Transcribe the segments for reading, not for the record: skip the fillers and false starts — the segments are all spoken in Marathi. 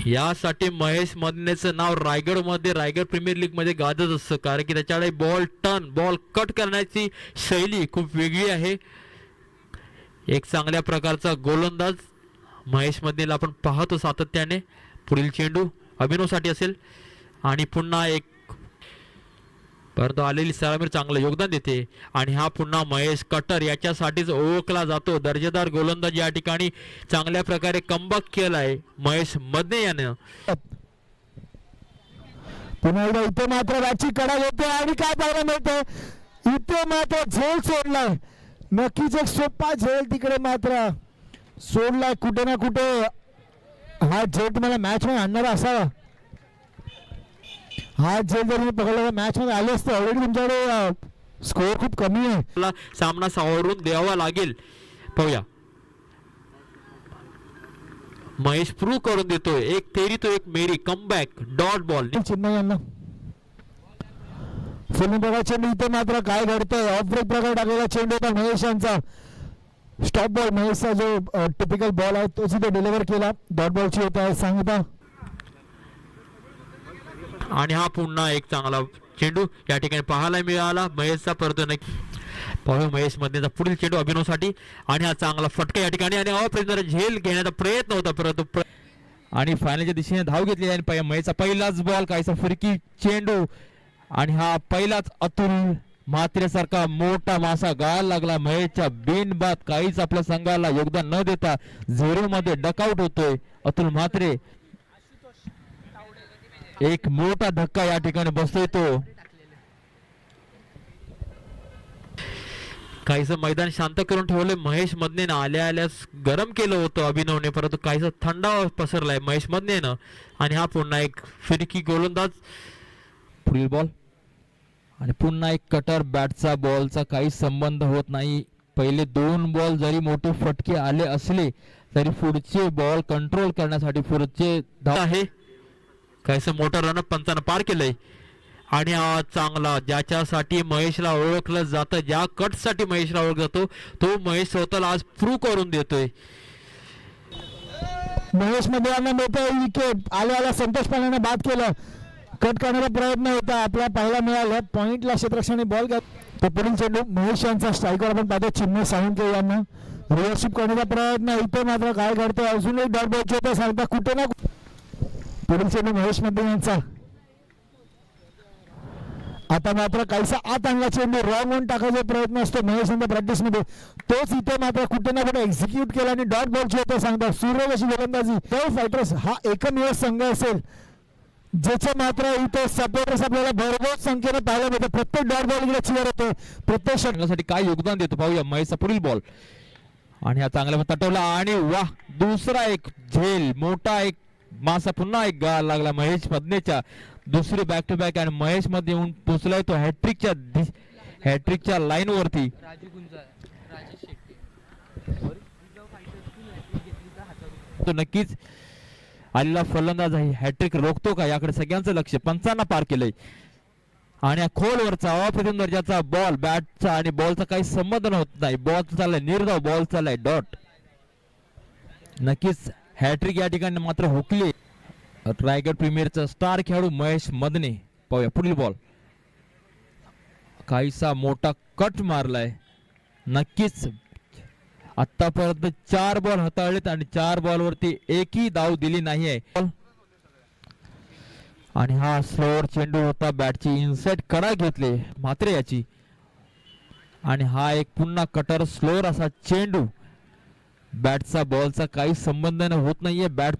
यासाठी महेश मदनेचं नाव रायगडमध्ये रायगड प्रीमियर लीग मध्ये गाजत असतं, कारण की त्याच्याकडे बॉल कट करण्याची शैली खूप वेगळी आहे. एक चांगल्या प्रकारचा गोलंदाज महेश मदनेला आपण पाहतो सातत्याने. पुढील चेंडू अभिनवसाठी असेल आणि पुन्हा एक, परंतु आलेली सलामीर चांगलं योगदान देते. आणि हा पुन्हा महेश कटर याच्यासाठीच ओळखला जातो. दर्जेदार गोलंदाज या ठिकाणी चांगल्या प्रकारे कमबॅक केलाय महेश मदने यानं. पुन्हा एकदा इथे मात्र बॅटची कडा येते आणि काय पाहायला मिळतं, इथे मात्र झेल सोडलाय. नक्कीच एक सोपा झेल तिकडे मात्र सोडलाय. कुठे ना कुठे हा झेल तुम्हाला मॅच मध्ये आणणारा असावा. हा झेल जर तुम्ही पकडला मॅच मध्ये आले असते. ऑलरेडी तुमच्याकडे स्कोअर खूप कमी आहे. सामना सावरून द्यावा लागेल. पाहूया, महेश प्रूव्ह करून देतोय. एक तेरी तो एक मेरी, कमबॅक, डॉट बॉल. चिन्ह यांना फिल्म बघा चेंडू इथे मात्र काय घडतंय. ऑफ ब्रेक प्रकार टाकलेला चेंडू होता महेश यांचा. स्टॉप बॉल महेशचा जो टिपिकल बॉल आहे तोच इथे डिलिव्हर केला. डॉट बॉलची होत आहे सांगता. आणि हा पुन्हा एक चांगला चेंडू या ठिकाणी पाहायला मिळाला महेशचा. परत नक्की पाहू महेश मदनेचा पुढील चेंडू अभिनवसाठी. आणि हा चांगला फटका या ठिकाणी आणि अप्रयत्न झेल घेण्याचा प्रयत्न होता, परंतु आणि फायनलच्या दिशेने धाव घेतली आणि महेशचा पहिलाच बॉल काहीसा फिरकी चेंडू. आणि हा पहिलाच अतुल म्हात्रेसारखा मोठा मासा गाळायला लागला महेशच्या बिनबाद. काहीच आपल्या संघाला योगदान न देता 0 मध्ये डकआउट होतोय अतुल म्हात्रे. एक मोठा धक्का या ठिकाणी बसतोय तो. काहीच मैदान शांत करून ठेवले महेश मदनेनं. आल्यास गरम केलं होतं अभिनवने, परंतु काहीसा थंडावा पसरलाय महेश मदनेनं. आणि हा पुन्हा एक फिरकी गोलंदाज. पुढील बॉल आणि पुन्हा एक कटर. बॅटचा बॉलचा काही संबंध होत नाही. पहिले 2 बॉल जरी मोठे फटके आले असले तरी पुढचे बॉल कंट्रोल करण्यासाठी पुढचे धाव आहे. काहीसं मोठा रन पंचानं पार केलंय. आणि हा चांगला ज्याच्यासाठी महेशला ओळखलं जातं, ज्या कटसाठी महेशला ओळखलं जातो, तो महेश स्वतःला आज प्रूव्ह करून देतोय. महेश मध्ये यांना मिळतोय विकेट. आल्या संतोष पाण्याने बाद केलं. कट करण्याचा प्रयत्न होता आपला पहिला मिळाला. पॉइंटला क्षेत्ररक्षणी बॉल घ्या. तो पुढील चेंडू महेश यांचा स्ट्रायकर आपण पाहतो चिन्ह साळुंखे यांना. रिव्हर्सशिप करण्याचा प्रयत्न. इथे मात्र काय घडतंय, अजून एक डॉट बॉलची होतं सांगता कुठे ना. पुढील चेंडू महेश मध्ये यांचा. आता मात्र काहीसा आत आणला चेंडू. रॉंग वन टाकायचा प्रयत्न असतो महेश यांच्या प्रॅक्टिस मध्ये. तोच इथे मात्र कुठे ना कुठे एक्झिक्यूट केला आणि डॉट बॉलची होतं सांगता. सूर्य अशी गोलंदाजी. तो फायटर्स हा एकमेव संघ असेल ज्याचे मात्र इथे सपोर्टर्स आपल्याला भरघोस संख्येने पाहायला मिळते. प्रत्येक डॉट बॉल इकडे चिअर होते. प्रत्येक षटकासाठी काय योगदान देतो पाहूया महेशचा पुढील बॉल. आणि हा चांगला तटवला आणि वाह, दुसरा एक झेल. मोठा एक मासा पुन्हा एक गाळ लागला महेश मदनेच्या. दुसरी बॅक टू बॅक आणि महेश मध्ये येऊन पोचलाय तो हॅट्रिकच्या लाईन वरती. तो नक्कीच आलेला फलंदाज आहे हॅट्रिक रोखतो का याकडे सगळ्यांचं लक्ष. पंचांना पार केलंय. आणि खोलवरचा अप्रतिम दर्जाचा बॉल. बॅटचा आणि बॉलचा काही संबंध होत नाही. बॉल चाललाय निर्धाव, बॉल चाललाय डॉट. नक्कीच हॅट्रिक या ठिकाणी मात्र हुकली. रायगड प्रीमियरचा स्टार खेळाडू महेश मदने. पाहूया पुढील बॉल. काहीसा मोठा कट मारलाय. नक्कीच आतापर्यंत 4 बॉल हाताळलेत आणि 4 बॉल वरती एकही धाव दिली नाहीये. आणि हा स्लोअर चेंडू होता. बॅटची इनसाइड कडा घेतले मात्र याची. आणि हा एक पुन्हा कटर स्लोअर असा चेंडू. बॅटचा बॉलचा काही संबंध होत नाहीये. बॅट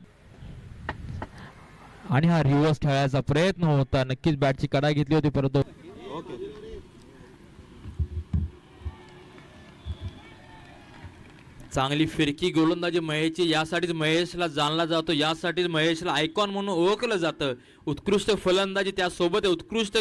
आणि हा रिव्हर्स खेळायचा प्रयत्न होता. नक्कीच बॅटची कडा घेतली होती परंतु चांगली फिरकी गोलंदाजी महेशची. यासाठीच महेशला जाणला जातो, यासाठीच महेशला आयकॉन म्हणून ओळखलं जातं. उत्कृष्ट फलंदाजी त्यासोबत उत्कृष्ट